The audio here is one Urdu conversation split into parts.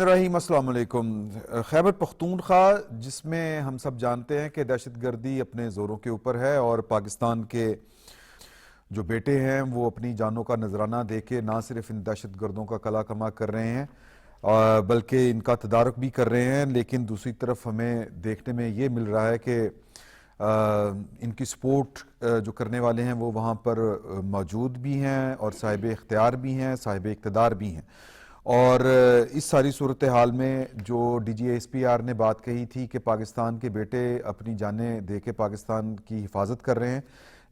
رحیم السلام علیکم۔ خیبر پختونخوا جس میں ہم سب جانتے ہیں کہ دہشت گردی اپنے زوروں کے اوپر ہے اور پاکستان کے جو بیٹے ہیں وہ اپنی جانوں کا نذرانہ دے کے نہ صرف ان دہشت گردوں کا کلا کما کر رہے ہیں بلکہ ان کا تدارک بھی کر رہے ہیں، لیکن دوسری طرف ہمیں دیکھنے میں یہ مل رہا ہے کہ ان کی سپورٹ جو کرنے والے ہیں وہ وہاں پر موجود بھی ہیں اور صاحب اختیار بھی ہیں، صاحب اقتدار بھی ہیں۔ اور اس ساری صورتحال میں جو D G S P R نے بات کہی تھی کہ پاکستان کے بیٹے اپنی جانیں دے کے پاکستان کی حفاظت کر رہے ہیں،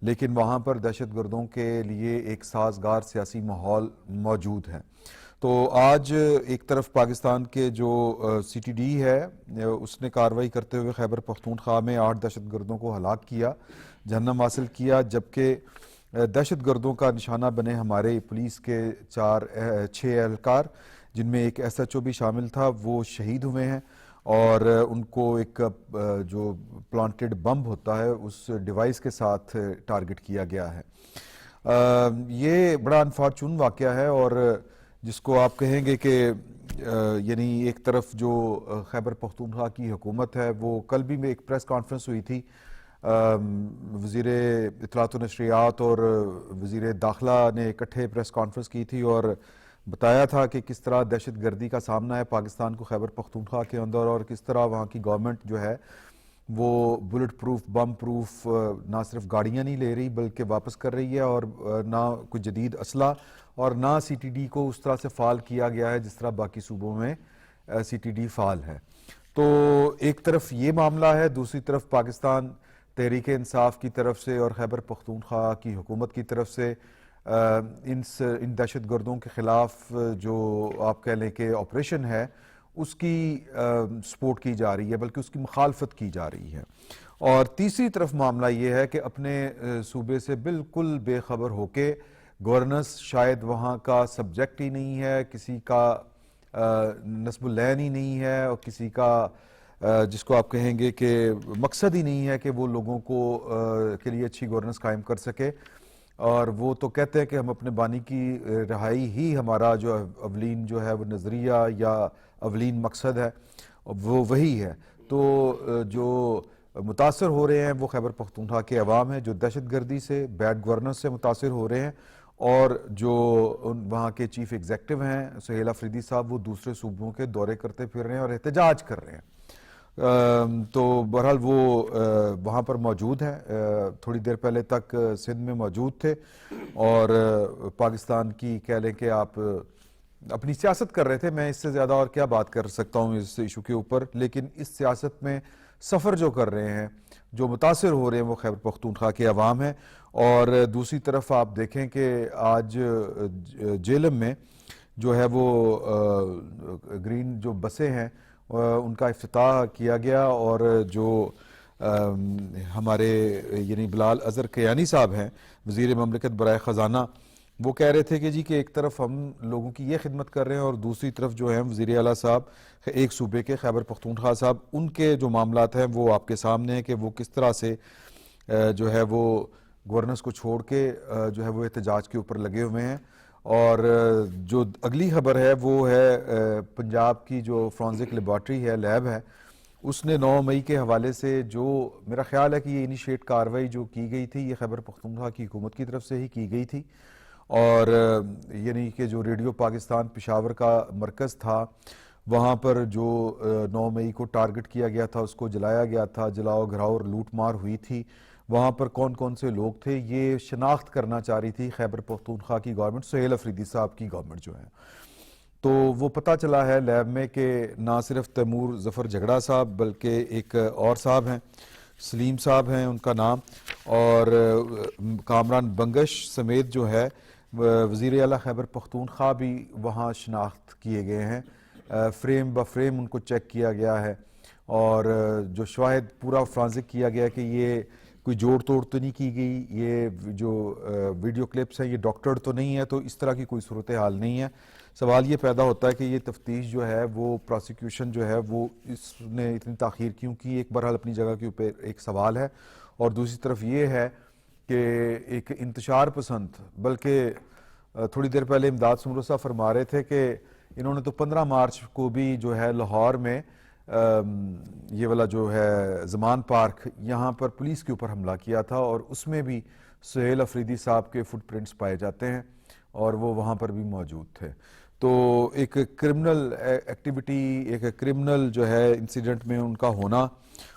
لیکن وہاں پر دہشت گردوں کے لیے ایک سازگار سیاسی ماحول موجود ہے۔ تو آج ایک طرف پاکستان کے جو سی ٹی ڈی ہے اس نے کارروائی کرتے ہوئے خیبر پختونخوا میں 8 دہشت گردوں کو ہلاک کیا، جہنم حاصل کیا، جبکہ دہشت گردوں کا نشانہ بنے ہمارے پولیس کے 6 اہلکار، جن میں ایک ایس ایچ او بھی شامل تھا، وہ شہید ہوئے ہیں اور ان کو ایک جو پلانٹڈ بم ہوتا ہے اس ڈیوائس کے ساتھ ٹارگٹ کیا گیا ہے۔ یہ بڑا انفارچون واقعہ ہے اور جس کو آپ کہیں گے کہ یعنی ایک طرف جو خیبر پختونخوا کی حکومت ہے وہ کل بھی میں ایک پریس کانفرنس ہوئی تھی، وزیر اطلاعات و نشریات اور وزیر داخلہ نے اکٹھے پریس کانفرنس کی تھی اور بتایا تھا کہ کس طرح دہشت گردی کا سامنا ہے پاکستان کو خیبر پختونخوا کے اندر اور کس طرح وہاں کی گورنمنٹ جو ہے وہ بلٹ پروف بم پروف نہ صرف گاڑیاں نہیں لے رہی بلکہ واپس کر رہی ہے، اور نہ کوئی جدید اسلحہ اور نہ سی ٹی ڈی کو اس طرح سے فعال کیا گیا ہے جس طرح باقی صوبوں میں سی ٹی ڈی فعال ہے۔ تو ایک طرف یہ معاملہ ہے، دوسری طرف پاکستان تحریک انصاف کی طرف سے اور خیبر پختونخوا کی حکومت کی طرف سے ان دہشت گردوں کے خلاف جو آپ کہہ لیں کہ آپریشن ہے اس کی سپورٹ کی جا رہی ہے، بلکہ اس کی مخالفت کی جا رہی ہے۔ اور تیسری طرف معاملہ یہ ہے کہ اپنے صوبے سے بالکل بے خبر ہو کے گورننس شاید وہاں کا سبجیکٹ ہی نہیں ہے، کسی کا نصب العین ہی نہیں ہے اور کسی کا جس کو آپ کہیں گے کہ مقصد ہی نہیں ہے کہ وہ لوگوں کو کے لیے اچھی گورننس قائم کر سکے، اور وہ تو کہتے ہیں کہ ہم اپنے بانی کی رہائی ہی ہمارا جو اولین جو ہے وہ نظریہ یا اولین مقصد ہے، وہ وہی ہے۔ تو جو متاثر ہو رہے ہیں وہ خیبر پختونخوا کے عوام ہیں جو دہشت گردی سے، بیڈ گورننس سے متاثر ہو رہے ہیں، اور جو وہاں کے چیف ایگزیکٹو ہیں سہیل افریدی صاحب وہ دوسرے صوبوں کے دورے کرتے پھر رہے ہیں اور احتجاج کر رہے ہیں۔ تو بہرحال وہ وہاں پر موجود ہیں، تھوڑی دیر پہلے تک سندھ میں موجود تھے اور پاکستان کی کہہ لیں کہ آپ اپنی سیاست کر رہے تھے۔ میں اس سے زیادہ اور کیا بات کر سکتا ہوں اس ایشو کے اوپر، لیکن اس سیاست میں سفر جو کر رہے ہیں، جو متاثر ہو رہے ہیں وہ خیبر پختونخوا کے عوام ہیں۔ اور دوسری طرف آپ دیکھیں کہ آج جیلم میں جو ہے وہ گرین جو بسیں ہیں ان کا افتتاح کیا گیا، اور جو ہمارے یعنی بلال اظہر کیانی صاحب ہیں وزیر مملکت برائے خزانہ، وہ کہہ رہے تھے کہ جی کہ ایک طرف ہم لوگوں کی یہ خدمت کر رہے ہیں اور دوسری طرف جو ہیں وزیر اعلیٰ صاحب ایک صوبے کے خیبر پختونخوا صاحب، ان کے جو معاملات ہیں وہ آپ کے سامنے ہیں کہ وہ کس طرح سے جو ہے وہ گورننس کو چھوڑ کے جو ہے وہ احتجاج کے اوپر لگے ہوئے ہیں۔ اور جو اگلی خبر ہے وہ ہے پنجاب کی جو فرانزک لیبارٹری ہے، لیب ہے، اس نے 9 مئی کے حوالے سے جو میرا خیال ہے کہ یہ انیشیٹ کارروائی جو کی گئی تھی یہ خیبر پختونخوا کی حکومت کی طرف سے ہی کی گئی تھی، اور یعنی کہ جو ریڈیو پاکستان پشاور کا مرکز تھا وہاں پر جو 9 مئی کو ٹارگٹ کیا گیا تھا اس کو جلایا گیا تھا، جلاؤ گھراؤ اور لوٹ مار ہوئی تھی، وہاں پر کون کون سے لوگ تھے یہ شناخت کرنا چاہ رہی تھی خیبر پختونخوا کی گورنمنٹ، سہیل افریدی صاحب کی گورنمنٹ جو ہے۔ تو وہ پتہ چلا ہے لیب میں کہ نہ صرف تیمور ظفر جھگڑا صاحب بلکہ ایک اور صاحب ہیں، سلیم صاحب ہیں ان کا نام، اور کامران بنگش سمیت جو ہے وزیر اعلیٰ خیبر پختونخوا بھی وہاں شناخت کیے گئے ہیں، فریم بفریم ان کو چیک کیا گیا ہے، اور جو شواہد پورا فرانزک کیا گیا کہ یہ کوئی جوڑ توڑ تو نہیں کی گئی، یہ جو ویڈیو کلپس ہیں یہ ڈاکٹرڈ تو نہیں ہے، تو اس طرح کی کوئی صورتحال نہیں ہے۔ سوال یہ پیدا ہوتا ہے کہ یہ تفتیش جو ہے وہ پروسیکیوشن جو ہے وہ اس نے اتنی تاخیر کیوں کی، ایک بہرحال اپنی جگہ کے اوپر ایک سوال ہے، اور دوسری طرف یہ ہے کہ ایک انتشار پسند، بلکہ تھوڑی دیر پہلے امداد سمرو صاحب فرما رہے تھے کہ انہوں نے تو 15 مارچ کو بھی جو ہے لاہور میں یہ والا جو ہے زمان پارک یہاں پر پولیس کے اوپر حملہ کیا تھا، اور اس میں بھی سہیل افریدی صاحب کے فٹ پرنٹس پائے جاتے ہیں اور وہ وہاں پر بھی موجود تھے۔ تو ایک کرمنل ایکٹیویٹی، ایک کرمنل جو ہے انسیڈنٹ میں ان کا ہونا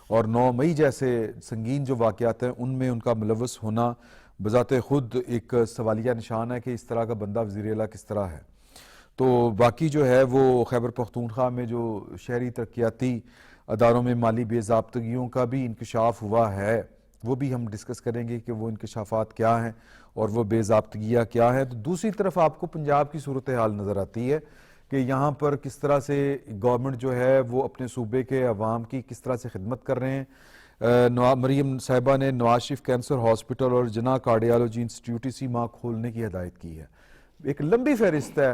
اور 9 مئی جیسے سنگین جو واقعات ہیں ان میں ان کا ملوث ہونا بذات خود ایک سوالیہ نشان ہے کہ اس طرح کا بندہ وزیر اعلیٰ کس طرح ہے۔ تو باقی جو ہے وہ خیبر پختونخوا میں جو شہری ترقیاتی اداروں میں مالی بے ضابطگیوں کا بھی انکشاف ہوا ہے، وہ بھی ہم ڈسکس کریں گے کہ وہ انکشافات کیا ہیں اور وہ بے ضابطگیاں کیا ہیں۔ تو دوسری طرف آپ کو پنجاب کی صورتحال نظر آتی ہے کہ یہاں پر کس طرح سے گورنمنٹ جو ہے وہ اپنے صوبے کے عوام کی کس طرح سے خدمت کر رہے ہیں۔ مریم صاحبہ نے نواز شریف کینسر ہاسپٹل اور جناح کارڈیالوجی انسٹیٹیوٹ اسی ماہ کھولنے کی ہدایت کی ہے۔ ایک لمبی فہرست ہے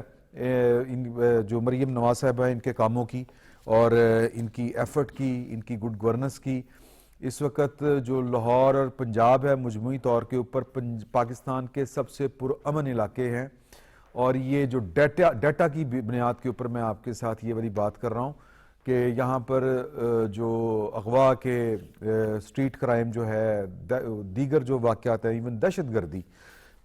جو مریم نواز صاحبہ ان کے کاموں کی اور ان کی ایفرٹ کی، ان کی گڈ گورننس کی۔ اس وقت جو لاہور اور پنجاب ہے مجموعی طور کے اوپر پاکستان کے سب سے پرامن علاقے ہیں، اور یہ جو ڈیٹا کی بنیاد کے اوپر میں آپ کے ساتھ یہ والی بات کر رہا ہوں کہ یہاں پر جو اغوا کے اسٹریٹ کرائم جو ہے، دیگر جو واقعات ہیں، ایون دہشت گردی،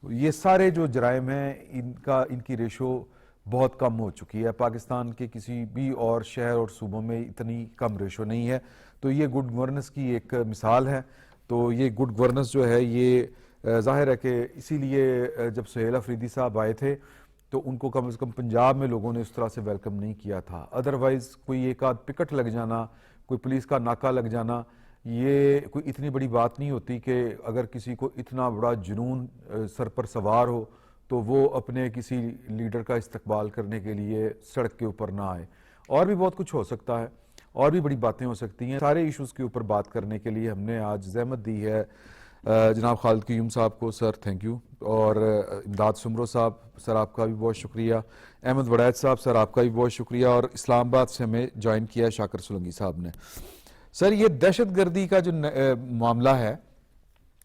یہ سارے جو جرائم ہیں ان کی ریشو بہت کم ہو چکی ہے۔ پاکستان کے کسی بھی اور شہر اور صوبوں میں اتنی کم ریشو نہیں ہے۔ تو یہ گڈ گورننس کی ایک مثال ہے۔ تو یہ گڈ گورننس جو ہے یہ ظاہر ہے کہ اسی لیے جب سہیل افریدی صاحب آئے تھے تو ان کو کم از کم پنجاب میں لوگوں نے اس طرح سے ویلکم نہیں کیا تھا۔ ادروائز کوئی ایک آدھ پکٹ لگ جانا، کوئی پولیس کا ناکہ لگ جانا، یہ کوئی اتنی بڑی بات نہیں ہوتی کہ اگر کسی کو اتنا بڑا جنون سر پر سوار ہو تو وہ اپنے کسی لیڈر کا استقبال کرنے کے لیے سڑک کے اوپر نہ آئے۔ اور بھی بہت کچھ ہو سکتا ہے، اور بھی بڑی باتیں ہو سکتی ہیں۔ سارے ایشوز کے اوپر بات کرنے کے لیے ہم نے آج زحمت دی ہے جناب خالد قیوم صاحب کو، سر تھینک یو، اور امداد سمرو صاحب، سر آپ کا بھی بہت شکریہ، احمد وڑیت صاحب، سر آپ کا بھی بہت شکریہ، اور اسلام آباد سے ہمیں جوائن کیا شاکر سولنگی صاحب نے۔ سر یہ دہشت گردی کا جو معاملہ ہے،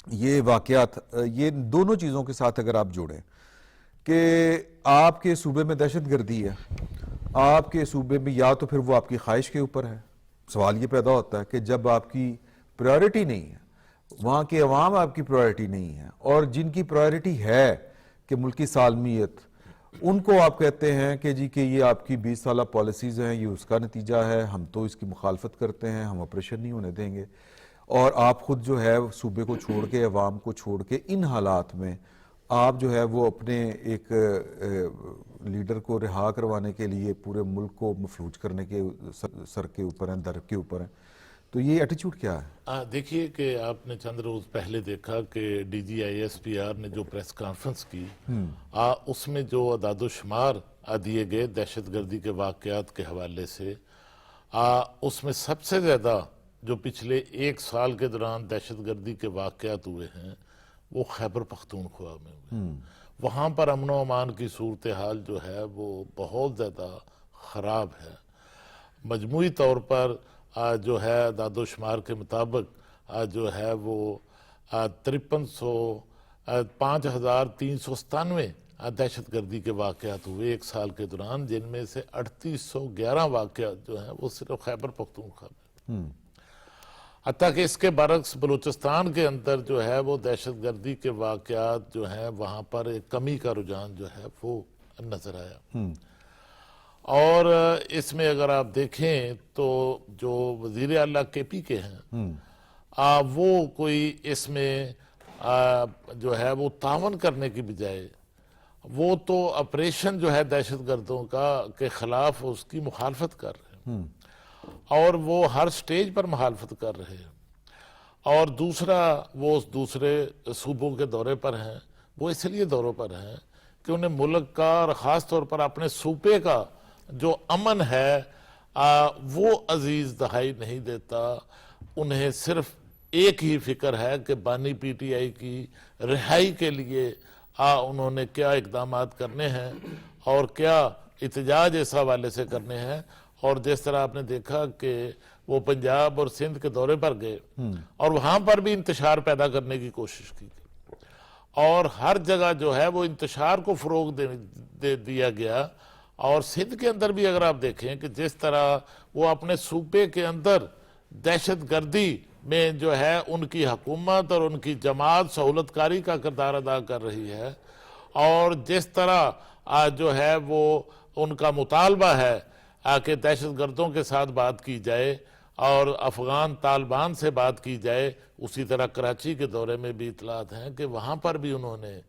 یہ واقعات، یہ دونوں چیزوں کے ساتھ اگر آپ جوڑیں کہ آپ کے صوبے میں دہشت گردی ہے، آپ کے صوبے میں یا تو پھر وہ آپ کی خواہش کے اوپر ہے، سوال یہ پیدا ہوتا ہے کہ جب آپ کی پرائیورٹی نہیں ہے، وہاں کے عوام آپ کی پرائیورٹی نہیں ہے، اور جن کی پرائیورٹی ہے کہ ملکی سالمیت، ان کو آپ کہتے ہیں کہ جی کہ یہ آپ کی 20 سالہ پالیسیز ہیں، یہ اس کا نتیجہ ہے، ہم تو اس کی مخالفت کرتے ہیں، ہم آپریشن نہیں ہونے دیں گے۔ اور آپ خود جو ہے صوبے کو چھوڑ کے، عوام کو چھوڑ کے، ان حالات میں آپ جو ہے وہ اپنے ایک لیڈر کو رہا کروانے کے لیے پورے ملک کو مفلوج کرنے کے سر کے اوپر ہیں، در کے اوپر ہیں۔ تو یہ ایٹیچیوڈ کیا ہے؟ دیکھیے کہ آپ نے چند روز پہلے دیکھا کہ D G I S P R نے جو پریس کانفرنس کی، اس میں جو اعداد و شمار دیے گئے دہشت گردی کے واقعات کے حوالے سے، اس میں سب سے زیادہ جو پچھلے 1 سال کے دوران دہشت گردی کے واقعات ہوئے ہیں وہ خیبر پختونخوا میں ہوئے۔ وہاں پر امن و امان کی صورتحال جو ہے وہ بہت زیادہ خراب ہے۔ مجموعی طور پر جو ہے اعداد و شمار کے مطابق جو ہے وہ 5397 دہشت گردی کے واقعات ہوئے 1 سال کے دوران، جن میں سے 3811 واقعات جو ہیں وہ صرف خیبر پختونخوا میں۔ حتیٰ کہ اس کے برعکس بلوچستان کے اندر جو ہے وہ دہشت گردی کے واقعات جو ہیں وہاں پر ایک کمی کا رجحان جو ہے وہ نظر آیا۔ اور اس میں اگر آپ دیکھیں تو جو وزیر اعلیٰ کے پی کے ہیں، وہ کوئی اس میں جو ہے وہ تعاون کرنے کی بجائے وہ تو آپریشن جو ہے دہشت گردوں کا کے خلاف اس کی مخالفت کر رہے ہیں، اور وہ ہر سٹیج پر مخالفت کر رہے ہیں۔ اور دوسرا، وہ اس دوسرے صوبوں کے دورے پر ہیں، وہ اس لیے دوروں پر ہیں کہ انہیں ملک کا اور خاص طور پر اپنے صوبے کا جو امن ہے وہ عزیز دہائی نہیں دیتا۔ انہیں صرف ایک ہی فکر ہے کہ بانی پی ٹی آئی کی رہائی کے لیے انہوں نے کیا اقدامات کرنے ہیں اور کیا احتجاج اس حوالے سے کرنے ہیں۔ اور جس طرح آپ نے دیکھا کہ وہ پنجاب اور سندھ کے دورے پر گئے اور وہاں پر بھی انتشار پیدا کرنے کی کوشش کی گئی، اور ہر جگہ جو ہے وہ انتشار کو فروغ دیا گیا، اور سندھ کے اندر بھی اگر آپ دیکھیں کہ جس طرح وہ اپنے صوبے کے اندر دہشت گردی میں جو ہے ان کی حکومت اور ان کی جماعت سہولت کاری کا کردار ادا کر رہی ہے، اور جس طرح جو ہے وہ ان کا مطالبہ ہے کہ دہشت گردوں کے ساتھ بات کی جائے اور افغان طالبان سے بات کی جائے، اسی طرح کراچی کے دورے میں بھی اطلاعات ہیں کہ وہاں پر بھی انہوں نے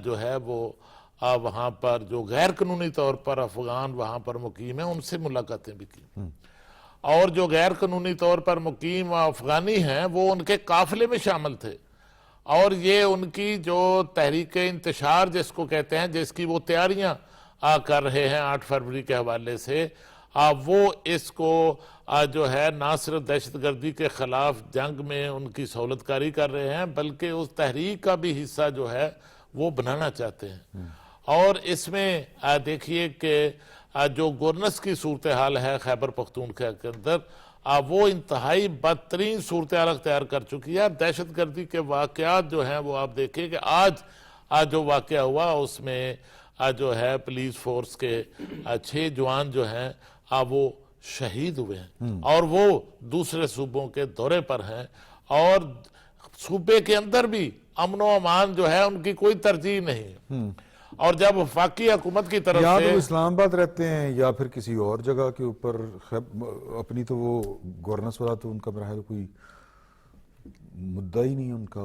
جو ہے وہ وہاں پر جو غیر قانونی طور پر افغان وہاں پر مقیم ہیں ان سے ملاقاتیں بھی کی، اور جو غیر قانونی طور پر مقیم افغانی ہیں وہ ان کے قافلے میں شامل تھے، اور یہ ان کی جو تحریک انتشار جس کو کہتے ہیں، جس کی وہ تیاریاں کر رہے ہیں 8 فروری کے حوالے سے، وہ اس کو جو ہے نہ صرف دہشت گردی کے خلاف جنگ میں ان کی سہولت کاری کر رہے ہیں بلکہ اس تحریک کا بھی حصہ جو ہے وہ بنانا چاہتے ہیں۔ اور اس میں دیکھیے کہ جو گورننس کی صورتحال ہے خیبر پختونخوا کے اندر، وہ انتہائی بدترین صورتحال اختیار کر چکی ہے۔ دہشت گردی کے واقعات جو ہیں وہ آپ دیکھیں کہ آج جو واقعہ ہوا اس میں جو ہے پولیس فورس کے 6 جوان جو ہیں وہ شہید ہوئے ہیں، اور وہ دوسرے صوبوں کے دورے پر ہیں، اور صوبے کے اندر بھی امن و امان جو ہے ان کی کوئی ترجیح نہیں، اور جب وفاقی حکومت کی طرف یا سے تو اسلام آباد رہتے ہیں یا پھر کسی اور جگہ کے اوپر، اپنی تو وہ گورننس والا تو ان کا براہ کوئی مدعا ہی نہیں ان کا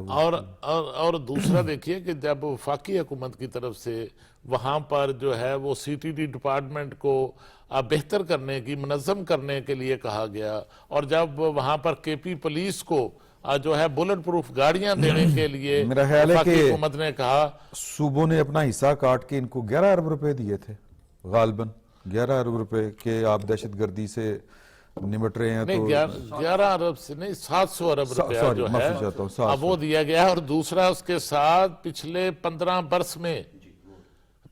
اور دوسرا دیکھیے کہ جب وفاقی حکومت کی طرف سے وہاں پر جو ہے وہ سی ٹی ڈی ڈپارٹمنٹ کو بہتر کرنے کی، منظم کرنے کے لیے کہا گیا، اور جب وہاں پر کے پی پولیس کو جو ہے بلٹ پروف گاڑیاں دینے کے لیے میرا خیال ہے وفاقی کہ حکومت نے کہا، صوبوں نے اپنا حصہ کاٹ کے ان کو 11 ارب روپے دیے تھے، غالباً 11 ارب روپے کہ آپ دہشت گردی سے نمٹ رہے ہیں، نہیں تو 11 ارب سے نہیں 700 ارب روپیہ جو ہے معافی چاہتا ہوں، 700 وہ دیا گیا ہے، اور دوسرا اس کے ساتھ پچھلے 15 برس میں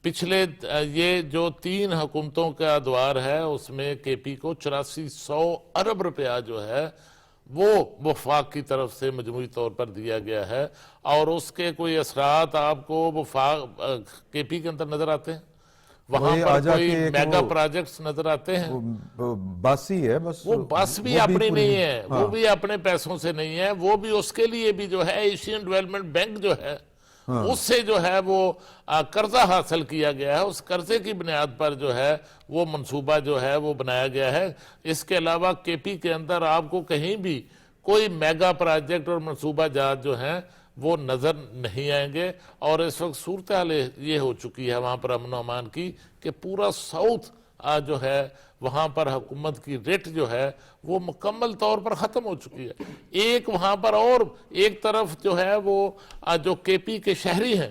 پچھلے یہ جو 3 حکومتوں کا ادوار ہے اس میں کے پی کو 8400 ارب روپیہ جو ہے وہ وفاق کی طرف سے مجموعی طور پر دیا گیا ہے، اور اس کے کوئی اثرات آپ کو وفاق کے پی کے اندر نظر آتے ہیں؟ وہاں پر کوئی میگا پروجیکٹس نظر آتے ہیں؟ بس ہی ہے، بس وہ بس بھی اپنی نہیں ہے، وہ بھی اپنے پیسوں سے نہیں ہے، وہ بھی اس کے لیے بھی جو ہے ایشین ڈیولپمنٹ بینک جو ہے اس سے جو ہے وہ قرضہ حاصل کیا گیا ہے، اس قرضے کی بنیاد پر جو ہے وہ منصوبہ جو ہے وہ بنایا گیا ہے۔ اس کے علاوہ کے پی کے اندر آپ کو کہیں بھی کوئی میگا پروجیکٹ اور منصوبہ جات جو ہیں وہ نظر نہیں آئیں گے، اور اس وقت صورتحال یہ ہو چکی ہے وہاں پر امن و امان کی کہ پورا ساؤتھ جو ہے وہاں پر حکومت کی ریٹ جو ہے وہ مکمل طور پر ختم ہو چکی ہے۔ ایک وہاں پر اور ایک طرف جو ہے وہ جو کے پی کے شہری ہیں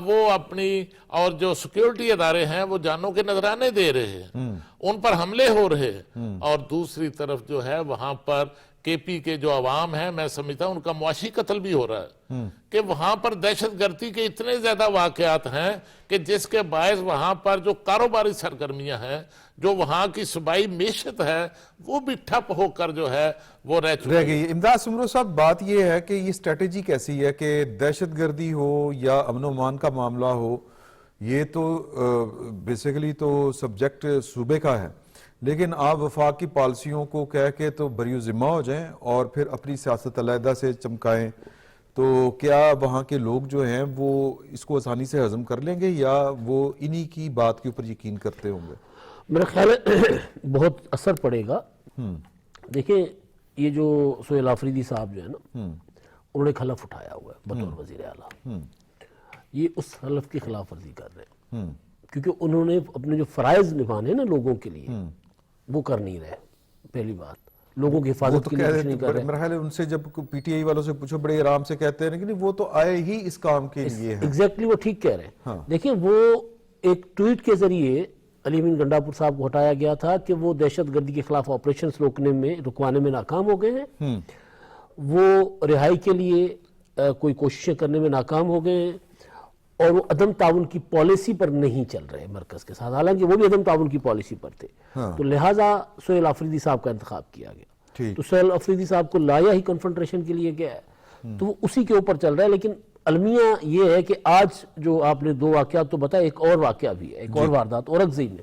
وہ اپنی اور جو سیکیورٹی ادارے ہیں وہ جانوں کے نذرانے دے رہے ہیں، ان پر حملے ہو رہے ہیں، اور دوسری طرف جو ہے وہاں پر کے پی کے جو عوام ہیں میں سمجھتا ہوں ان کا معاشی قتل بھی ہو رہا ہے، کہ وہاں پر دہشت گردی کے اتنے زیادہ واقعات ہیں کہ جس کے باعث وہاں پر جو کاروباری سرگرمیاں ہیں، جو وہاں کی صوبائی معیشت ہے وہ بھی ٹھپ ہو کر جو ہے وہ رہ گئی۔ امداد سمرو صاحب، بات یہ ہے کہ یہ اسٹریٹجی کیسی ہے کہ دہشت گردی ہو یا امن و امان کا معاملہ ہو، یہ تو بیسیکلی تو سبجیکٹ صوبے کا ہے، لیکن آپ وفاق کی پالیسیوں کو کہہ کے تو بری ذمہ ہو جائیں اور پھر اپنی سیاست علیحدہ سے چمکائیں، تو کیا وہاں کے لوگ جو ہیں وہ اس کو آسانی سے ہضم کر لیں گے یا وہ انہی کی بات کے اوپر یقین کرتے ہوں گے؟ میرا خیال ہے بہت اثر پڑے گا۔ دیکھیں یہ جو سہیل آفریدی صاحب جو ہے نا انہوں نے حلف اٹھایا ہوا ہے بطور وزیر اعلیٰ، یہ اس حلف کی خلاف ورزی کر رہے ہیں، کیونکہ انہوں نے اپنے جو فرائض نبھانے نا لوگوں کے لیے وہ کر نہیں رہے۔ پہلی بات لوگوں کی حفاظت کے لیے کچھ نہیں کر رہے۔ میرا خیال ہے ان سے جب پی ٹی آئی والوں سے پوچھو بڑے آرام سے کہتے ہیں لیکن وہ تو آئے ہی اس کام کے لیے ہیں۔ ایگزیکٹلی وہ ٹھیک کہہ رہے ہیں۔ دیکھیں وہ ایک ٹویٹ کے ذریعے علی امین گنڈاپور صاحب کو ہٹایا گیا تھا کہ وہ دہشت گردی کے خلاف آپریشنز رکوانے میں ناکام ہو گئے ہیں، وہ رہائی کے لیے کوئی کوششیں کرنے میں ناکام ہو گئے ہیں، اور وہ عدم تعاون کی پالیسی پر نہیں چل رہے مرکز کے ساتھ، حالانکہ وہ بھی عدم تعاون کی پالیسی پر تھے، تو لہٰذا سہیل آفریدی صاحب کا انتخاب کیا گیا۔ تو سہیل آفریدی صاحب کو لایا ہی کنفرنٹریشن کے لیے گیا ہے، تو وہ اسی کے اوپر چل رہا ہے۔ لیکن المیہ یہ ہے کہ آج جو آپ نے 2 واقعات تو بتایا، ایک اور واقعہ بھی ہے، ایک اور واردات اورنگزیب میں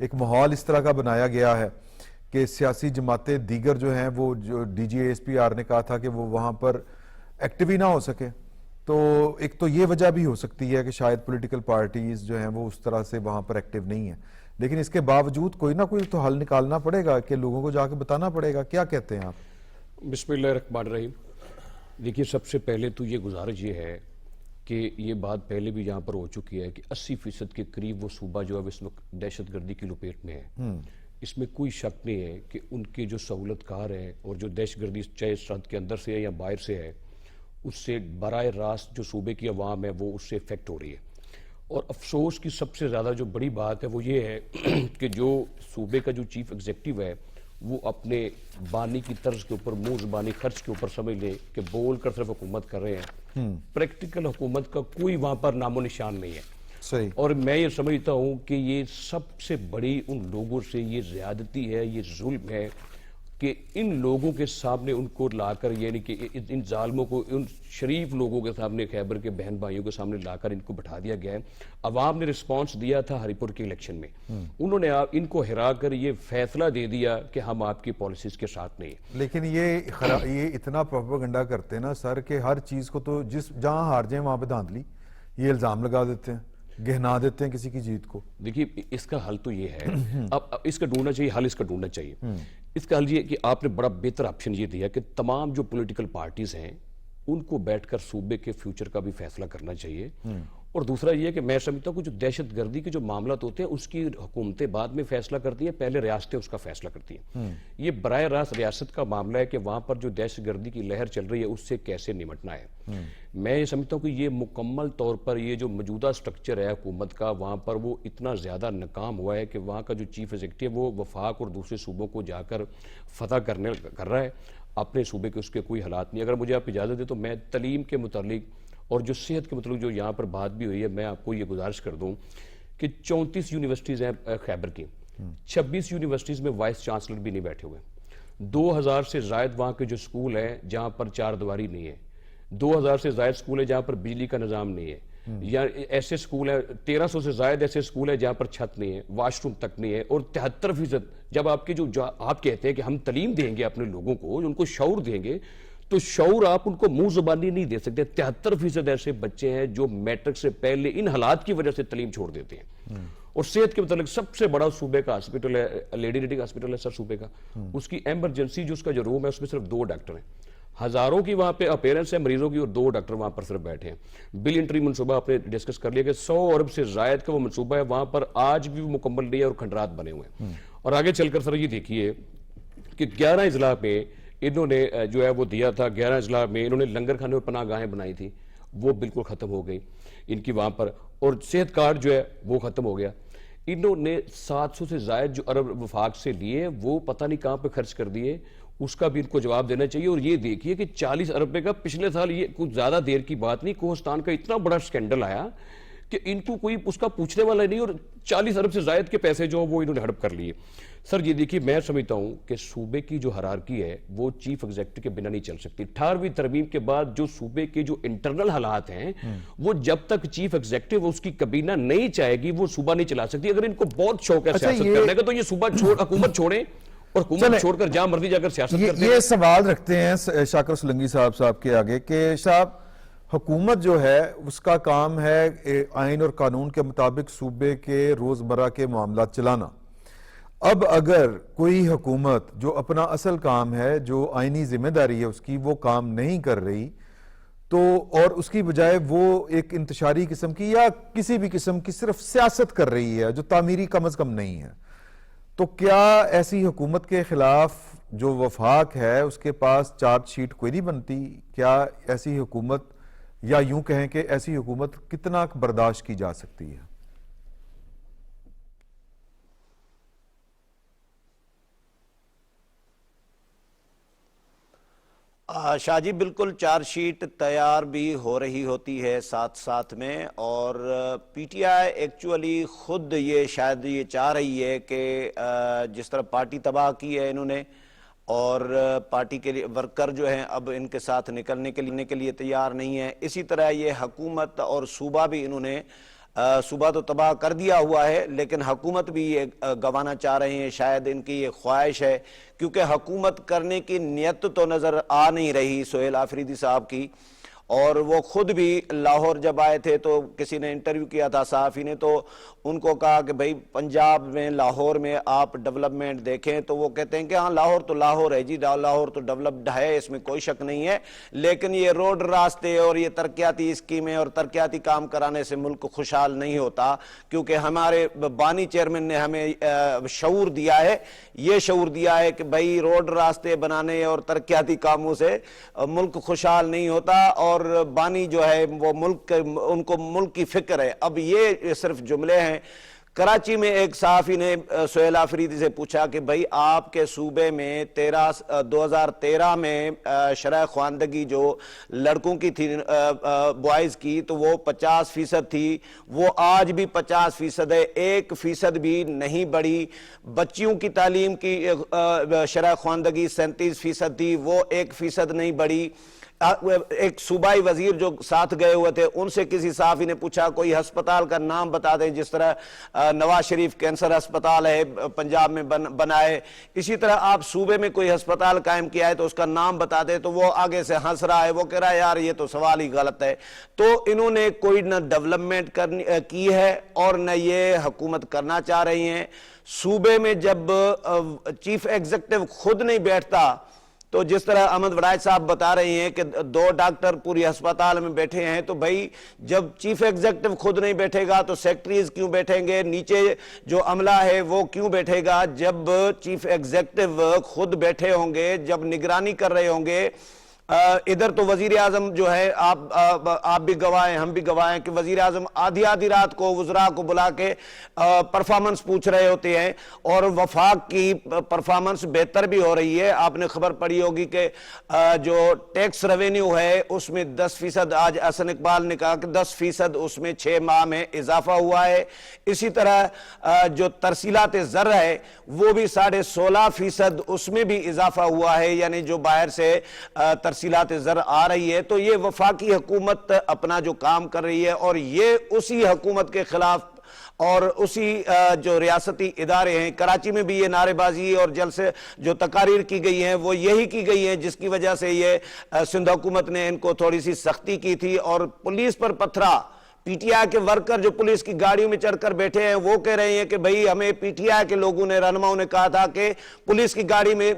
ایک ماحول اس طرح کا بنایا گیا ہے کہ سیاسی جماعتیں دیگر جو ہیں وہ جو D G S P R نے کہا تھا کہ وہ وہاں پر ایکٹیو ہی نہ ہو سکے. تو ایک تو یہ وجہ بھی ہو سکتی ہے کہ شاید پولیٹیکل پارٹیز جو ہیں وہ اس طرح سے وہاں پر ایکٹیو نہیں ہیں, لیکن اس کے باوجود کوئی نہ کوئی تو حل نکالنا پڑے گا کہ لوگوں کو جا کے بتانا پڑے گا. کیا کہتے ہیں آپ؟ بسم اللہ الرحمن الرحیم. دیکھیے, سب سے پہلے تو یہ گزارش یہ ہے کہ یہ بات پہلے بھی یہاں پر ہو چکی ہے کہ 80% کے قریب وہ صوبہ جو ہے اس وقت دہشت گردی کی لپیٹ میں ہے. اس میں کوئی شک نہیں ہے کہ ان کے جو سہولت کار ہیں اور جو دہشت گردی چاہے سرحد کے اندر سے ہے یا باہر سے ہے, اس سے براہ راست جو صوبے کی عوام ہے وہ اس سے افیکٹ ہو رہی ہے. اور افسوس کی سب سے زیادہ جو بڑی بات ہے وہ یہ ہے کہ جو صوبے کا جو چیف ایگزیکٹو ہے وہ اپنے بانی کی طرز کے اوپر, منہ زبانی خرچ کے اوپر سمجھ لیں کہ بول کر صرف حکومت کر رہے ہیں, پریکٹیکل حکومت کا کوئی وہاں پر نام و نشان نہیں ہے. صحیح. اور میں یہ سمجھتا ہوں کہ یہ سب سے بڑی ان لوگوں سے یہ زیادتی ہے, یہ ظلم ہے کہ ان لوگوں کے سامنے ان کو لا کر, یعنی کہ ان ظالموں کو ان شریف لوگوں کے سامنے, خیبر کے بہن بھائیوں کے سامنے لا کر ان کو بٹھا دیا گیا ہے. عوام نے رسپانس دیا تھا ہری پور کے الیکشن میں, انہوں نے ان کو ہرا کر یہ فیصلہ دے دیا کہ ہم آپ کی پالیسیز کے ساتھ نہیں ہیں. لیکن یہ اتنا پروپیگنڈا کرتے ہیں نا سر کہ ہر چیز کو تو جہاں ہار جائیں وہاں پہ دھاندلی, یہ الزام لگا دیتے ہیں, گہنا دیتے ہیں کسی کی جیت کو. دیکھیے, اس کا حل تو یہ ہے, اب اس کا ڈھونڈنا چاہیے, حل اس کا ڈھونڈنا چاہیے. اس کا حل یہ کہ آپ نے بڑا بہتر آپشن یہ دیا کہ تمام جو پولیٹیکل پارٹیز ہیں ان کو بیٹھ کر صوبے کے فیوچر کا بھی فیصلہ کرنا چاہیے. اور دوسرا یہ کہ میں سمجھتا ہوں کہ جو دہشت گردی کے جو معاملات ہوتے ہیں اس کی حکومتیں بعد میں فیصلہ کرتی ہیں, پہلے ریاستیں اس کا فیصلہ کرتی ہیں. یہ براہ راست ریاست کا معاملہ ہے کہ وہاں پر جو دہشت گردی کی لہر چل رہی ہے اس سے کیسے نمٹنا ہے. میں یہ سمجھتا ہوں کہ یہ مکمل طور پر یہ جو موجودہ سٹرکچر ہے حکومت کا وہاں پر وہ اتنا زیادہ ناکام ہوا ہے کہ وہاں کا جو چیف ایگزیکٹو ہے وہ وفاق اور دوسرے صوبوں کو جا کر فتح کر رہا ہے, اپنے صوبے کے اس کے کوئی حالات نہیں. اگر مجھے آپ اجازت دیں تو میں تعلیم کے متعلق اور جو صحت کے متعلق جو یہاں پر بات بھی ہوئی ہے, میں آپ کو یہ گزارش کر دوں کہ 34 یونیورسٹیز ہیں خیبر کی, 26 یونیورسٹیز میں وائس چانسلر بھی نہیں بیٹھے ہوئے. 2000 سے زائد وہاں کے جو سکول ہیں جہاں پر چار دیواری نہیں ہے, 2000 سے زائد سکول ہے جہاں پر بجلی کا نظام نہیں ہے, یا ایسے سکول ہے 1300 سے زائد ایسے سکول ہے جہاں پر چھت نہیں ہے, واش روم تک نہیں ہے. اور 73% جب آپ کے جو آپ کہتے ہیں کہ ہم تعلیم دیں گے اپنے لوگوں کو, ان کو شعور دیں گے, تو شعور آپ ان کو منہ زبانی نہیں دے سکتے. 73% ایسے بچے ہیں جو میٹرک سے پہلے ان حالات کی وجہ سے تعلیم چھوڑ دیتے ہیں. اور صحت کے متعلق سب سے بڑا صوبے کا ہاسپٹل ہے, لیڈی ریڈنگ ہاسپٹل ہے سر صوبے کا, اس کی ایمرجنسی جو اس کا جو روم ہے اس میں صرف 2 ڈاکٹر ہیں. ہزاروں کی وہاں پہ اپیرنس ہے مریضوں کی اور 2 ڈاکٹر وہاں پر صرف بیٹھے ہیں. بل انٹری منصوبہ آپ نے ڈسکس کر لیا کہ 100 ارب سے زائد کا وہ منصوبہ ہے, وہاں پر آج بھی وہ مکمل نہیں ہے اور کھنڈرات بنے ہوئے ہیں. اور آگے چل کر سر یہ دیکھیے کہ 11 اضلاع میں انہوں نے جو ہے وہ دیا تھا, 11 اضلاع میں انہوں نے لنگر خانے اور پناہ گاہیں بنائی تھی, وہ بالکل ختم ہو گئی ان کی وہاں پر. اور صحت کارڈ جو ہے وہ ختم ہو گیا. انہوں نے 700 سے زائد جو ارب وفاق سے لیے وہ پتہ نہیں کہاں پہ خرچ کر دیے, اس کا بھی ان کو جواب دینا چاہیے. اور یہ دیکھیے کہ 40 ارب کا پچھلے سال, یہ کچھ زیادہ دیر کی بات نہیں, کوہستان کا اتنا بڑا سکینڈل آیا کہ ان کو کوئی اس کا پوچھنے والا نہیں, اور 40 ارب سے زائد کے پیسے جو وہ انہوں نے ہڑپ کر لیے. سر یہ دیکھیے, میں سمجھتا ہوں کہ صوبے کی جو ہرارکی ہے وہ چیف ایگزیکٹو کے بنا نہیں چل سکتی. 18ویں ترمیم کے بعد جو صوبے کے جو انٹرنل حالات ہیں وہ جب تک چیف ایگزیکٹو اس کی کابینہ نہیں چاہے گی وہ صوبہ نہیں چلا سکتی. اگر ان کو بہت شوق ہے سیاست کرنے کا تو یہ صوبہ حکومت چھوڑیں اور حکومت چھوڑ کر جہاں مرضی جا کر سیاست کرتے ہیں. یہ سوال رکھتے ہیں شاکر سلنگی صاحب کے آگے کہ صاحب حکومت جو ہے اس کا کام ہے آئین اور قانون کے مطابق صوبے کے روزمرہ کے معاملات چلانا. اب اگر کوئی حکومت جو اپنا اصل کام ہے, جو آئینی ذمہ داری ہے اس کی, وہ کام نہیں کر رہی تو, اور اس کی بجائے وہ ایک انتشاری قسم کی یا کسی بھی قسم کی صرف سیاست کر رہی ہے جو تعمیری کم از کم نہیں ہے, تو کیا ایسی حکومت کے خلاف جو وفاق ہے اس کے پاس چارج شیٹ کوئی نہیں بنتی؟ کیا ایسی حکومت, یا یوں کہیں کہ ایسی حکومت کتنا برداشت کی جا سکتی ہے؟ شاہ جی بالکل, چارج شیٹ تیار بھی ہو رہی ہوتی ہے ساتھ ساتھ میں, اور پی ٹی آئی ایکچولی خود یہ شاید یہ چاہ رہی ہے کہ جس طرح پارٹی تباہ کی ہے انہوں نے, اور پارٹی کے ورکر جو ہیں اب ان کے ساتھ نکلنے کے لیے تیار نہیں ہے, اسی طرح یہ حکومت اور صوبہ بھی انہوں نے صوبہ تو تباہ کر دیا ہوا ہے، لیکن حکومت بھی یہ گنوانا چاہ رہے ہیں، شاید ان کی یہ خواہش ہے، کیونکہ حکومت کرنے کی نیت تو نظر آ نہیں رہی سہیل آفریدی صاحب کی۔ اور وہ خود بھی لاہور جب آئے تھے تو کسی نے انٹرویو کیا تھا صحافی نے، تو ان کو کہا کہ بھئی پنجاب میں لاہور میں آپ ڈیولپمنٹ دیکھیں، تو وہ کہتے ہیں کہ ہاں لاہور تو لاہور ہے جی، لاہور تو ڈیولپڈ ہے، اس میں کوئی شک نہیں ہے، لیکن یہ روڈ راستے اور یہ ترقیاتی اسکیمیں اور ترقیاتی کام کرانے سے ملک خوشحال نہیں ہوتا، کیونکہ ہمارے بانی چیئرمین نے ہمیں شعور دیا ہے، یہ شعور دیا ہے کہ بھئی روڈ راستے بنانے اور ترقیاتی کاموں سے ملک خوشحال نہیں ہوتا، اور بانی جو ہے وہ ملک، ان کو ملک کی فکر ہے۔ اب یہ صرف جملے ہیں۔ کراچی میں ایک صحافی نے سہیل آفریدی سے پوچھا کہ بھئی آپ کے صوبے میں 2013 میں شرح خواندگی جو لڑکوں کی تھی، بوائز کی، تو وہ 50% تھی، وہ آج بھی 50% ہے، 1% بھی نہیں بڑھی۔ بچیوں کی تعلیم کی شرح خواندگی 37% تھی، وہ 1% نہیں بڑھی۔ ایک صوبائی وزیر جو ساتھ گئے ہوئے تھے، ان سے کسی صحافی نے پوچھا کوئی ہسپتال کا نام بتا دیں، جس طرح نواز شریف کینسر ہسپتال ہے پنجاب میں بنا ہے، اسی طرح آپ صوبے میں کوئی ہسپتال قائم کیا ہے تو اس کا نام بتا دیں، تو وہ آگے سے ہنس رہا ہے، وہ کہہ رہا ہے یار یہ تو سوال ہی غلط ہے۔ تو انہوں نے کوئی نہ ڈیولپمنٹ کی ہے اور نہ یہ حکومت کرنا چاہ رہی ہیں۔ صوبے میں جب چیف ایگزیکٹو خود نہیں بیٹھتا، تو جس طرح احمد وڑائچ صاحب بتا رہے ہیں کہ 2 ڈاکٹر پوری ہسپتال میں بیٹھے ہیں، تو بھائی جب چیف ایگزیکٹو خود نہیں بیٹھے گا تو سیکٹریز کیوں بیٹھیں گے، نیچے جو عملہ ہے وہ کیوں بیٹھے گا؟ جب چیف ایگزیکٹو خود بیٹھے ہوں گے، جب نگرانی کر رہے ہوں گے، ادھر تو وزیر اعظم جو ہے، آپ بھی گواہ ہیں، ہم بھی گواہ ہیں کہ وزیر اعظم آدھی رات کو وزراء کو بلا کے پرفارمنس پوچھ رہے ہوتے ہیں، اور وفاق کی پرفارمنس بہتر بھی ہو رہی ہے۔ آپ نے خبر پڑھی ہوگی کہ جو ٹیکس ریونیو ہے اس میں 10%، آج حسن اقبال نے کہا کہ 10% اس میں 6 ماہ میں اضافہ ہوا ہے۔ اسی طرح جو ترسیلات زر ہے وہ بھی 16.5% اس میں بھی اضافہ ہوا ہے، یعنی جو باہر سے ترسیلات زر آ رہی ہے۔ تو یہ وفاقی حکومت اپنا جو کام کر رہی ہے، اور یہ اسی حکومت کے خلاف اور اسی جو ریاستی ادارے ہیں، کراچی میں بھی یہ نعرے بازی اور جلسے جو تقاریر کی گئی ہیں وہ یہی کی گئی ہیں، جس کی وجہ سے یہ سندھ حکومت نے ان کو تھوڑی سی سختی کی تھی، اور police per Pithora. P T I کے ورکر جو پولیس کی گاڑیوں میں چڑھ کر بیٹھے ہیں، وہ کہہ رہے ہیں کہ بھئی ہمیں پی ٹی آئی کے لوگوں نے، رہنماؤں نے کہا تھا کہ پولیس کی گاڑی میں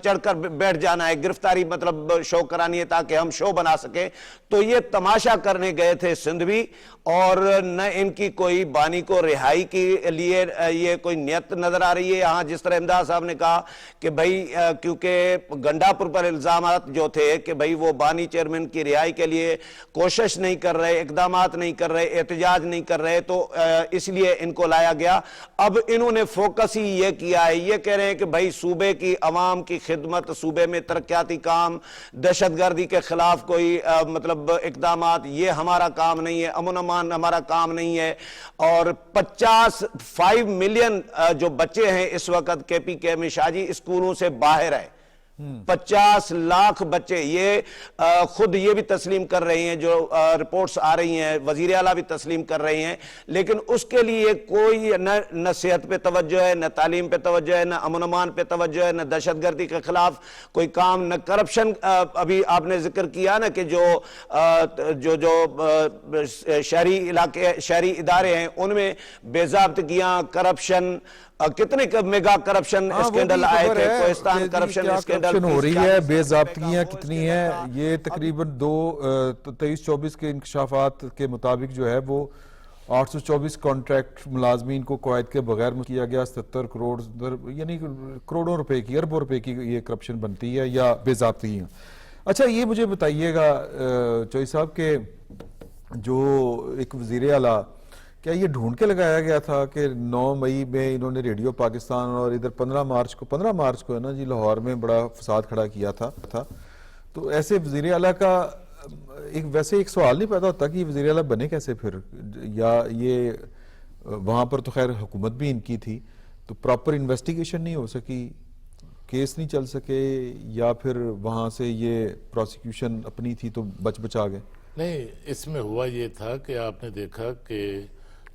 چڑھ کر بیٹھ جانا ہے، گرفتاری مطلب شو کرانی ہے تاکہ ہم شو بنا سکیں۔ تو یہ تماشا کرنے گئے تھے سندھوی، اور نہ ان کی کوئی بانی کو رہائی کے لیے یہ کوئی نیت نظر آ رہی ہے۔ ہاں جس طرح امداد صاحب نے کہا کہ بھئی کیونکہ گنڈاپور پر الزامات جو تھے کہ بھئی وہ بانی چیئرمین کی رہائی کے لیے کوشش نہیں کر رہے، اقدامات نہیں کر رہے، احتجاج نہیں کر رہے، تو اس لیے ان کو لایا گیا۔ اب انہوں نے فوکس ہی یہ کیا ہے، یہ کہہ رہے ہیں کہ بھئی صوبے کی عوام کی خدمت، صوبے میں ترقیاتی کام، دہشت گردی کے خلاف کوئی مطلب اقدامات، یہ ہمارا کام نہیں ہے، امن امان ہمارا کام نہیں ہے۔ اور 5 ملین جو بچے ہیں اس وقت کے پی کے میں شاہجی اسکولوں سے باہر ہے، 50 لاکھ بچے، یہ خود یہ بھی تسلیم کر رہے ہیں، جو رپورٹس آ رہی ہیں، وزیر اعلیٰ بھی تسلیم کر رہے ہیں، لیکن اس کے لیے کوئی نہ صحت پہ توجہ ہے، نہ تعلیم پہ توجہ ہے، نہ امن امان پہ توجہ ہے، نہ دہشت گردی کے خلاف کوئی کام، نہ کرپشن۔ ابھی آپ نے ذکر کیا نا کہ جو شہری علاقے، شہری ادارے ہیں، ان میں بے ضابطگیاں، کرپشن، کتنے میگا کرپشن اسکینڈل آئے تھے، کوہستان کرپشن اسکینڈل ہو رہی ہے، بے ضابطگیاں کتنی ہیں۔ یہ تقریباً 23-24 کے انکشافات کے مطابق جو ہے وہ 824 کانٹریکٹ ملازمین کو قواعد کے بغیر کیا گیا، 70 کروڑ، یعنی کروڑوں روپے کی، اربوں روپے کی یہ کرپشن بنتی ہے یا بے ضابطگیاں۔ اچھا یہ مجھے بتائیے گا چوئی صاحب کہ جو ایک وزیر اعلیٰ، کیا یہ ڈھونڈ کے لگایا گیا تھا کہ 9 مئی میں انہوں نے ریڈیو پاکستان اور ادھر 15 مارچ کو ہے نا جی لاہور میں بڑا فساد کھڑا کیا تھا، تو ایسے وزیر اعلیٰ کا ویسے ایک سوال نہیں پیدا ہوتا کہ یہ وزیر اعلیٰ بنے کیسے پھر؟ یا یہ وہاں پر تو خیر حکومت بھی ان کی تھی، تو پراپر انویسٹیگیشن نہیں ہو سکی، کیس نہیں چل سکے، یا پھر وہاں سے یہ پروسیکیوشن اپنی تھی تو بچا گئے؟ نہیں، اس میں ہوا یہ تھا کہ آپ نے دیکھا کہ